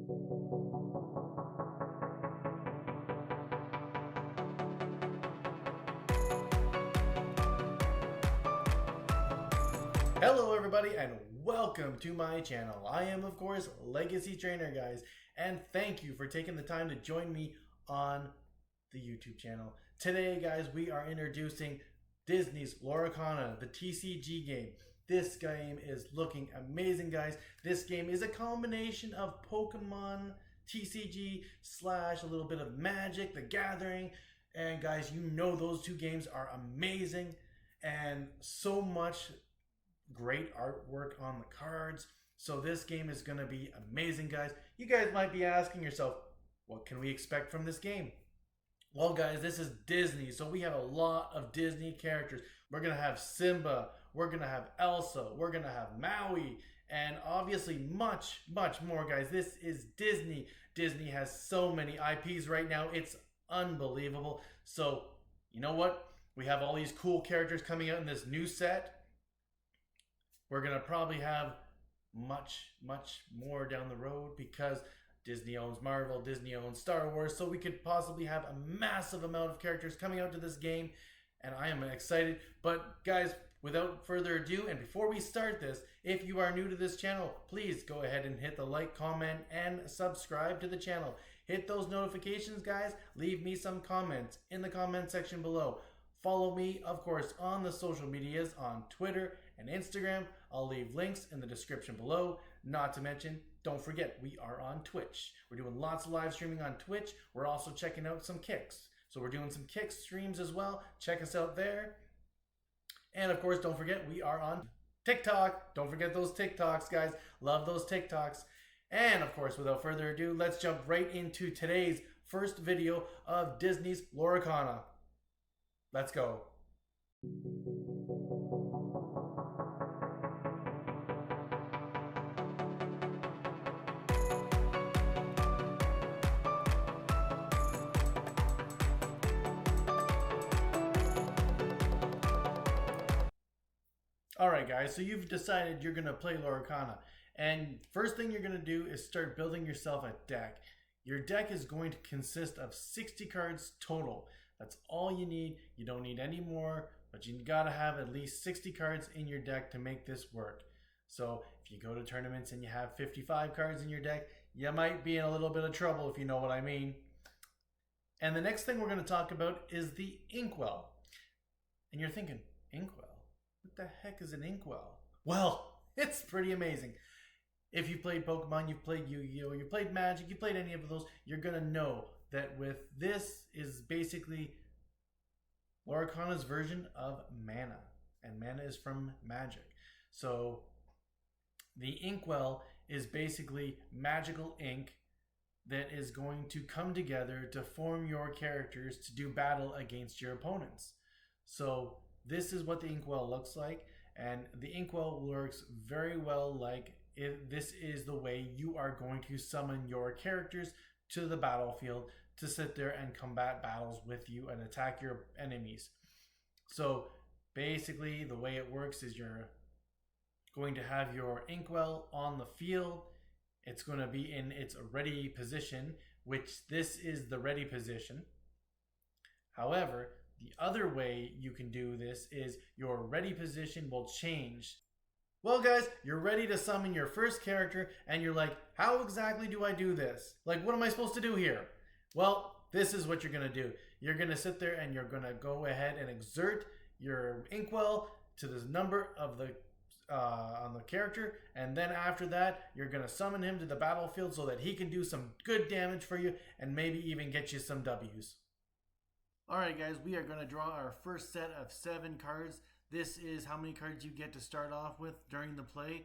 Hello everybody and welcome to my channel. I am of course Legacy Trainer, guys, and thank you for taking the time to join me on the YouTube channel. Today guys, we are introducing Disney's Lorcana, the TCG game. This game is looking amazing, guys. This game is a combination of Pokemon TCG slash a little bit of Magic the Gathering, and guys, you know those two games are amazing and so much great artwork on the cards. So this game is going to be amazing, guys. You guys might be asking yourself, what can we expect from this game? Well, guys, this is Disney, so we have a lot of Disney characters. We're going to have Simba, we're going to have Elsa, we're going to have Maui, and obviously much, much more, guys. This is Disney. Disney has so many IPs right now. It's unbelievable. So, you know what? We have all these cool characters coming out in this new set. We're going to probably have much, much more down the road because Disney owns Marvel, Disney owns Star Wars, so we could possibly have a massive amount of characters coming out to this game, and I am excited. But guys, without further ado, and before we start this, if you are new to this channel, please go ahead and hit the like, comment, and subscribe to the channel. Hit those notifications, guys. Leave me some comments in the comment section below. Follow me, of course, on the social medias on Twitter and Instagram. I'll leave links in the description below. Not to mention, don't forget, we are on Twitch. We're doing lots of live streaming on Twitch. We're also checking out some kicks. So we're doing some kick streams as well. Check us out there. And of course, don't forget, we are on TikTok. Don't forget those TikToks, guys. Love those TikToks. And of course, without further ado, let's jump right into today's first video of Disney's Lorcana. Let's go. Alright guys, so you've decided you're going to play Lorcana, and first thing you're going to do is start building yourself a deck. Your deck is going to consist of 60 cards total. That's all you need. You don't need any more, but you gotta have at least 60 cards in your deck to make this work. So if you go to tournaments and you have 55 cards in your deck, you might be in a little bit of trouble, if you know what I mean. And the next thing we're going to talk about is the Inkwell. And you're thinking, Inkwell? What the heck is an Inkwell? Well, it's pretty amazing. If you played Pokemon, you've played Yu-Gi-Oh, you played Magic, you played any of those, you're going to know that with this is basically Lorcana's version of mana. And mana is from Magic. So the Inkwell is basically magical ink that is going to come together to form your characters to do battle against your opponents. So this is what the Inkwell looks like, and the Inkwell works very well like this is the way you are going to summon your characters to the battlefield to sit there and combat battles with you and attack your enemies. So basically the way it works is you're going to have your Inkwell on the field. It's going to be in its ready position, which this is the ready position. However, the other way you can do this is your ready position will change. Well guys, you're ready to summon your first character and you're like, how exactly do I do this? Like, what am I supposed to do here? Well, this is what you're going to do. You're going to sit there and you're going to go ahead and exert your Inkwell to the number of the on the character, and then after that you're going to summon him to the battlefield so that he can do some good damage for you and maybe even get you some W's. Alright guys, we are going to draw our first set of 7 cards. This is how many cards you get to start off with during the play,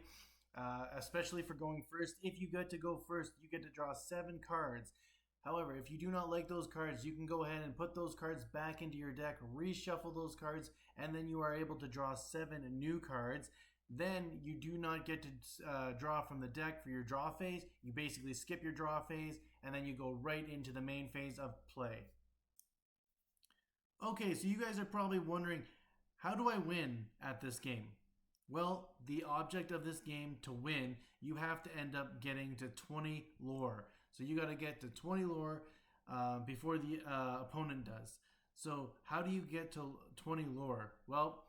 especially for going first. If you get to go first, you get to draw 7 cards. However, if you do not like those cards, you can go ahead and put those cards back into your deck, reshuffle those cards, and then you are able to draw 7 new cards. Then you do not get to draw from the deck for your draw phase. You basically skip your draw phase, and then you go right into the main phase of play. Okay, so you guys are probably wondering, how do I win at this game? Well, the object of this game to win, you have to end up getting to 20 lore. So you got to get to 20 lore before the opponent does. So how do you get to 20 lore? Well,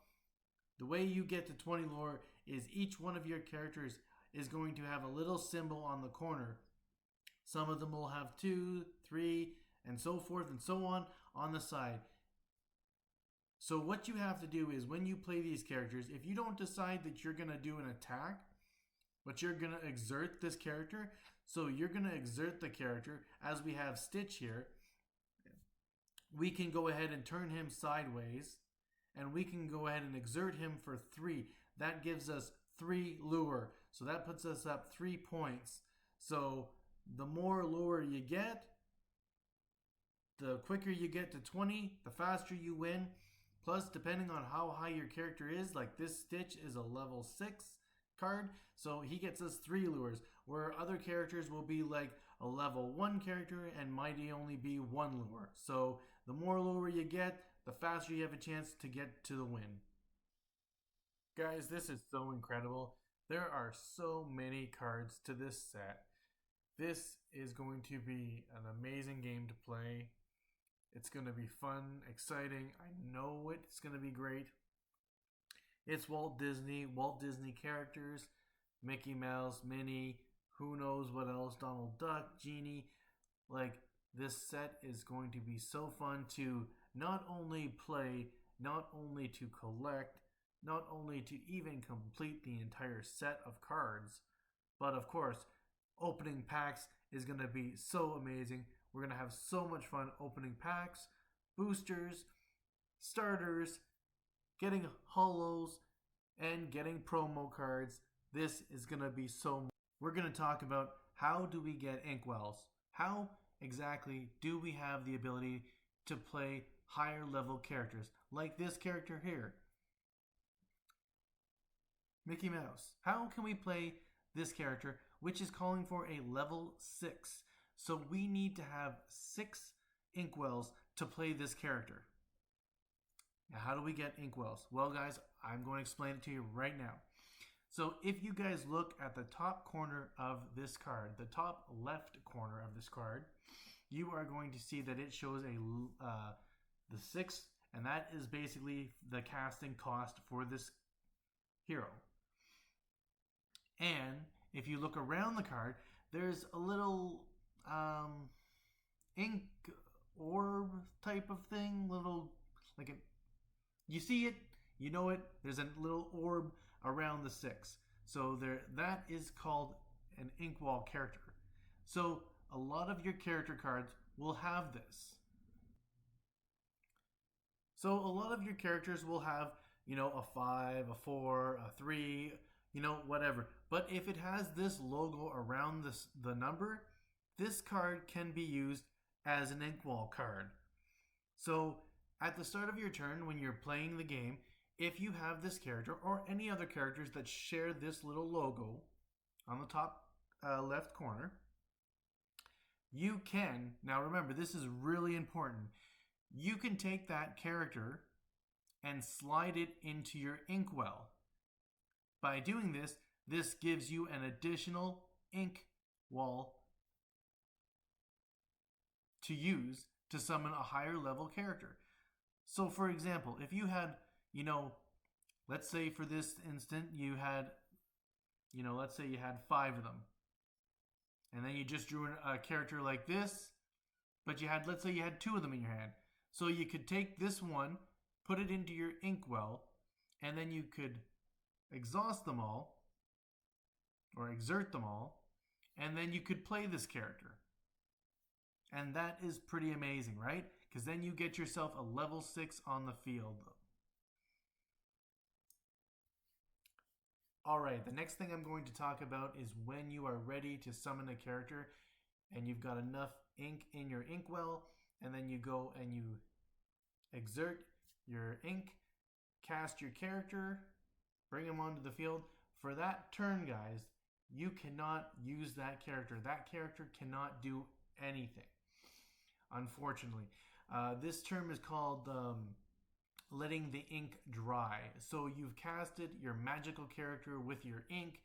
the way you get to 20 lore is each one of your characters is going to have a little symbol on the corner. Some of them will have 2, 3, and so forth and so on the side. So what you have to do is when you play these characters, if you don't decide that you're going to do an attack, but you're going to exert this character, so you're going to exert the character, as we have Stitch here, we can go ahead and turn him sideways, and we can go ahead and exert him for 3. That gives us 3 lure, so that puts us up 3 points. So the more lure you get, the quicker you get to 20, the faster you win. Plus, depending on how high your character is, like this Stitch is a level 6 card, so he gets us 3 lures, where other characters will be like a level 1 character and might only be 1 lure. So the more lure you get, the faster you have a chance to get to the win. Guys, this is so incredible. There are so many cards to this set. This is going to be an amazing game to play. It's going to be fun, exciting. I know it's going to be great. It's Walt Disney characters, Mickey Mouse, Minnie, who knows what else, Donald Duck, Genie. Like, this set is going to be so fun to not only play, not only to collect, not only to even complete the entire set of cards, but of course, opening packs is going to be so amazing. We're going to have so much fun opening packs, boosters, starters, getting holos, and getting promo cards. This is going to be so. We're going to talk about how do we get inkwells? How exactly do we have the ability to play higher level characters like this character here, Mickey Mouse? How can we play this character, which is calling for a level 6? So we need to have 6 inkwells to play this character. Now, how do we get inkwells? Well, guys, I'm going to explain it to you right now. So if you guys look at the top corner of this card, the top left corner of this card, you are going to see that it shows the 6, and that is basically the casting cost for this hero. And if you look around the card, there's a little ink orb type of thing, little like it. You see it, you know it. There's a little orb around the 6, so that is called an inkwall character. So a lot of your character cards will have this. So a lot of your characters will have, a 5, a 4, a 3, whatever. But if it has this logo around the number, this card can be used as an inkwall card. So at the start of your turn, when you're playing the game, if you have this character or any other characters that share this little logo on the top left corner, you can, now remember, this is really important, you can take that character and slide it into your inkwell. By doing this, this gives you an additional ink wall to use to summon a higher level character. So for example, if you had, let's say for this instant you had, let's say you had 5 of them. And then you just drew a character like this, but let's say you had 2 of them in your hand. So you could take this one, put it into your inkwell, and then you could exhaust them all, or exert them all, and then you could play this character. And that is pretty amazing, right? Because then you get yourself a level 6 on the field. Alright, the next thing I'm going to talk about is when you are ready to summon a character and you've got enough ink in your inkwell, and then you go and you exert your ink, cast your character, bring him onto the field. For that turn, guys, you cannot use that character. That character cannot do anything, unfortunately. This term is called letting the ink dry. So you've casted your magical character with your ink,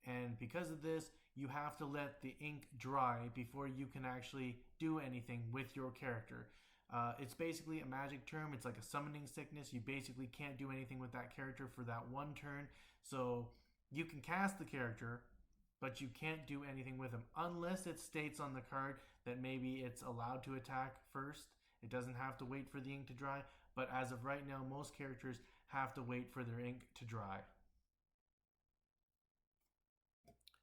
and because of this, you have to let the ink dry before you can actually do anything with your character. It's basically a magic term. It's like a summoning sickness. You basically can't do anything with that character for that one turn. So you can cast the character, but you can't do anything with him unless it states on the card that maybe it's allowed to attack first. It doesn't have to wait for the ink to dry, but as of right now, most characters have to wait for their ink to dry.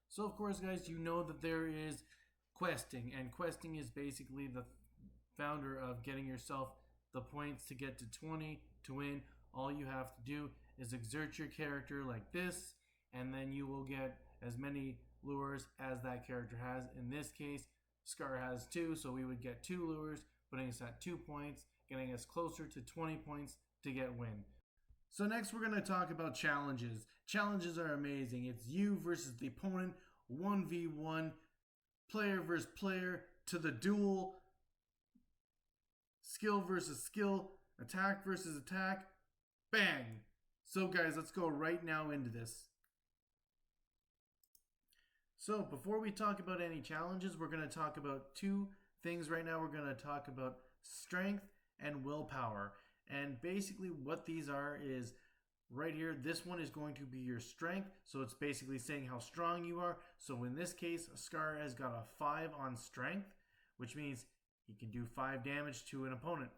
So of course, guys, you know that there is questing, and questing is basically the founder of getting yourself the points to get to 20 to win. All you have to do is exert your character like this, and then you will get as many lures as that character has. In this case, Scar has 2, so we would get 2 lures, putting us at 2 points, getting us closer to 20 points to get win. So next we're going to talk about challenges. Challenges are amazing. It's you versus the opponent, 1v1, player versus player, to the duel, skill versus skill, attack versus attack, bang! So guys, let's go right now into this. So before we talk about any challenges, we're going to talk about 2 things right now. We're going to talk about strength and willpower. And basically what these are is right here, this one is going to be your strength. So it's basically saying how strong you are. So in this case, Scar has got a 5 on strength, which means he can do 5 damage to an opponent.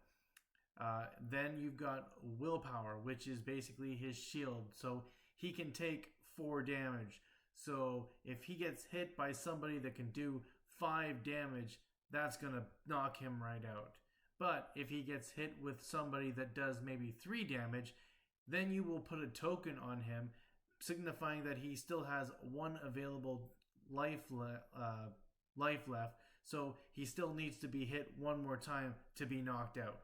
Then you've got willpower, which is basically his shield. So he can take 4 damage. So if he gets hit by somebody that can do 5 damage, that's going to knock him right out. But if he gets hit with somebody that does maybe 3 damage, then you will put a token on him, signifying that he still has 1 available life left. So he still needs to be hit 1 more time to be knocked out.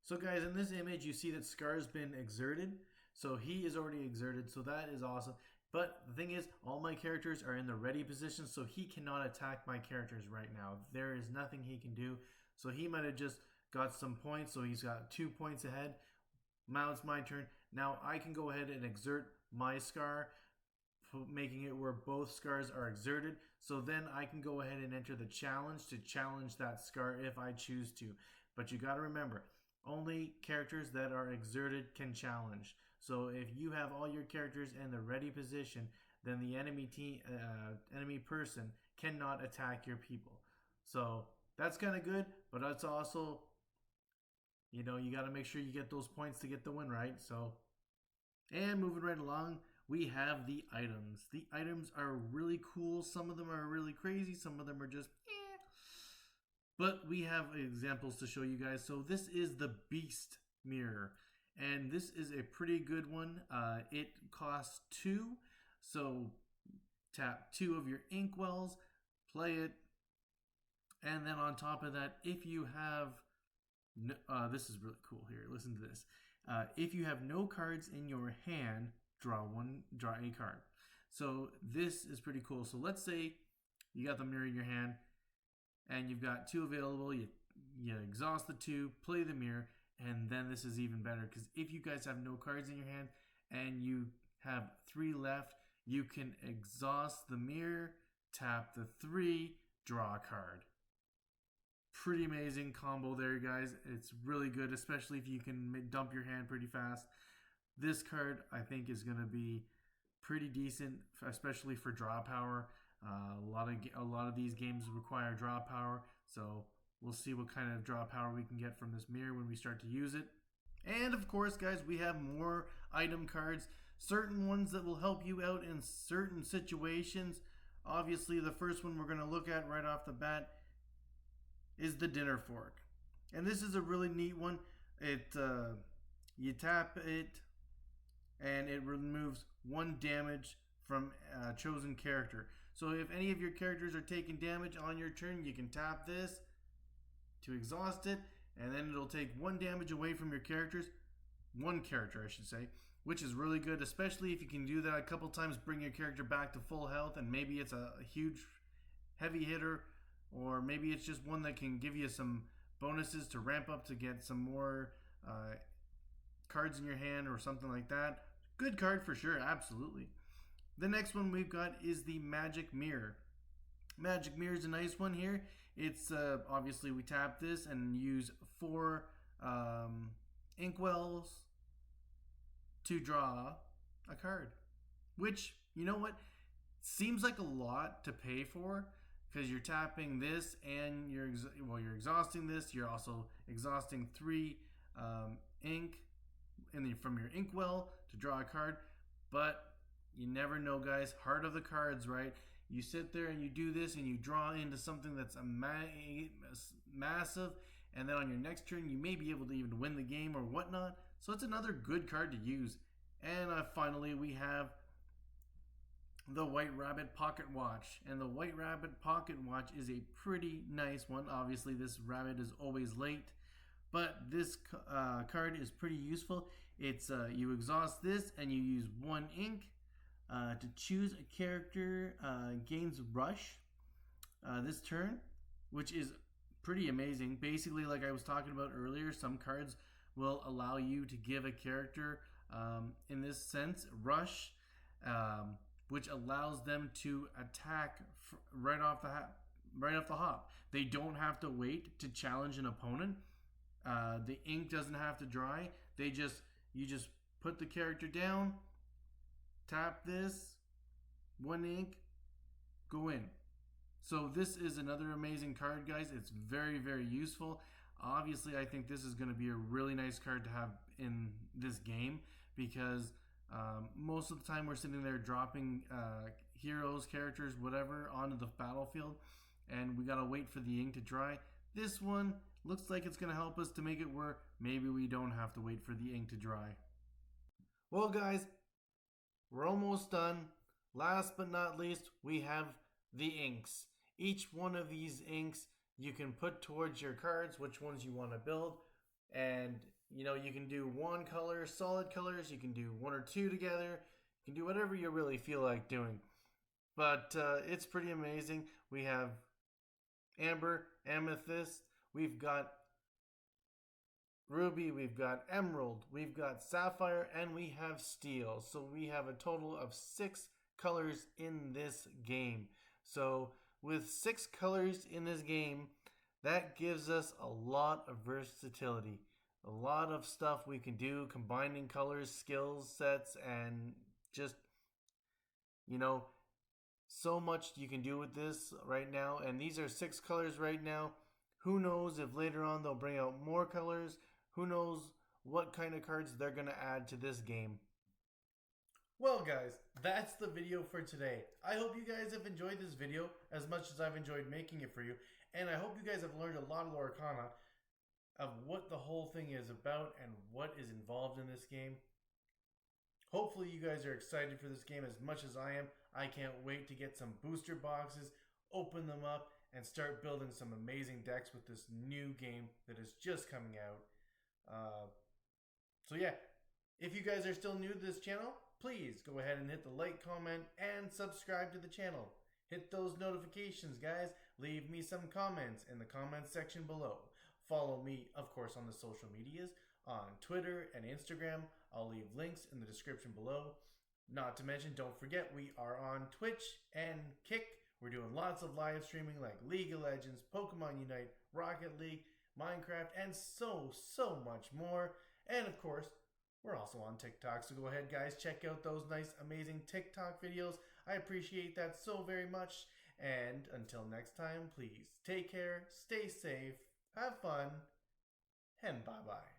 So guys, in this image, you see that Scar's been exerted. So he is already exerted, so that is awesome. But the thing is, all my characters are in the ready position, so he cannot attack my characters right now. There is nothing he can do. So he might have just got some points, so he's got 2 points ahead. Now it's my turn. Now I can go ahead and exert my Scar, making it where both Scars are exerted. So then I can go ahead and enter the challenge to challenge that Scar if I choose to. But you got to remember, only characters that are exerted can challenge. So if you have all your characters in the ready position, then the enemy person cannot attack your people. So that's kind of good, but that's also, you got to make sure you get those points to get the win, right? So, and moving right along, we have the items. The items are really cool. Some of them are really crazy. Some of them are just But we have examples to show you guys. So this is the Beast Mirror. And this is a pretty good one. It costs 2. So tap 2 of your inkwells, play it. And then on top of that, if you have... this is really cool here. Listen to this. If you have no cards in your hand, draw a card. So this is pretty cool. So let's say you got the mirror in your hand and you've got 2 available. You exhaust the 2, play the mirror, and then this is even better because if you guys have no cards in your hand and you have 3 left, you can exhaust the mirror, tap the 3, draw a card. Pretty amazing combo there, guys. It's really good, especially if you can dump your hand pretty fast. This card, I think, is going to be pretty decent, especially for draw power. A lot of these games require draw power, so we'll see what kind of draw power we can get from this mirror when we start to use it. And of course, guys, we have more item cards, certain ones that will help you out in certain situations. Obviously, the first one we're going to look at right off the bat is the dinner fork. And this is a really neat one. You tap it and it removes 1 damage from a chosen character. So if any of your characters are taking damage on your turn, you can tap this to exhaust it, and then it'll take 1 damage away from your characters. 1 character, I should say, which is really good, especially if you can do that a couple times, bring your character back to full health, and maybe it's a huge heavy hitter, or maybe it's just one that can give you some bonuses to ramp up to get some more cards in your hand or something like that. Good card for sure, absolutely. The next one we've got is the Magic Mirror. Magic Mirror is a nice one here. It's obviously we tap this and use 4 inkwells to draw a card. Which, you know what, seems like a lot to pay for because you're tapping this and you're exhausting this. You're also exhausting 3 ink from your inkwell to draw a card. But you never know, guys. Heart of the cards, right? You sit there and you do this and you draw into something that's massive, and then on your next turn you may be able to even win the game or whatnot. So it's another good card to use. And finally we have the White Rabbit Pocket Watch. And the White Rabbit Pocket Watch is a pretty nice one. Obviously this rabbit is always late, but this card is pretty useful. It's you exhaust this and you use 1 ink to choose a character, gains Rush this turn, which is pretty amazing. Basically, like I was talking about earlier, some cards will allow you to give a character, in this sense, Rush, which allows them to attack right off the hop. They don't have to wait to challenge an opponent. The ink doesn't have to dry. You just put the character down, tap this, 1 ink, go in. So this is another amazing card, guys. It's very, very useful. Obviously, I think this is going to be a really nice card to have in this game because most of the time we're sitting there dropping heroes, characters, whatever, onto the battlefield, and we got to wait for the ink to dry. This one looks like it's going to help us to make it where maybe we don't have to wait for the ink to dry. Well, guys, we're almost done. Last but not least, we have the inks. Each one of these inks you can put towards your cards, which ones you want to build. And, you know, you can do 1 color, solid colors. You can do 1 or 2 together. You can do whatever you really feel like doing. But it's pretty amazing. We have Amber, Amethyst. We've got Ruby, we've got Emerald, we've got Sapphire, and we have Steel. So we have a total of 6 colors in this game. So with 6 colors in this game, that gives us a lot of versatility. A lot of stuff we can do, combining colors, skills sets, and just, you know, so much you can do with this right now. And these are 6 colors right now. Who knows if later on they'll bring out more colors. Who knows what kind of cards they're going to add to this game. Well, guys, that's the video for today. I hope you guys have enjoyed this video as much as I've enjoyed making it for you. And I hope you guys have learned a lot of Lorcana, of what the whole thing is about and what is involved in this game. Hopefully you guys are excited for this game as much as I am. I can't wait to get some booster boxes, open them up, and start building some amazing decks with this new game that is just coming out. So yeah, if you guys are still new to this channel, please go ahead and hit the like, comment, and subscribe to the channel. Hit those notifications, guys. Leave me some comments in the comments section below. Follow me, of course, on the social medias, on Twitter and Instagram. I'll leave links in the description below. Not to mention, don't forget, we are on Twitch and Kick. We're doing lots of live streaming like League of Legends, Pokemon Unite, Rocket League, Minecraft, and so much more. And of course, we're also on TikTok, so go ahead, guys, check out those nice, amazing TikTok videos. I appreciate that so very much. And until next time, please take care, stay safe, have fun, and bye-bye.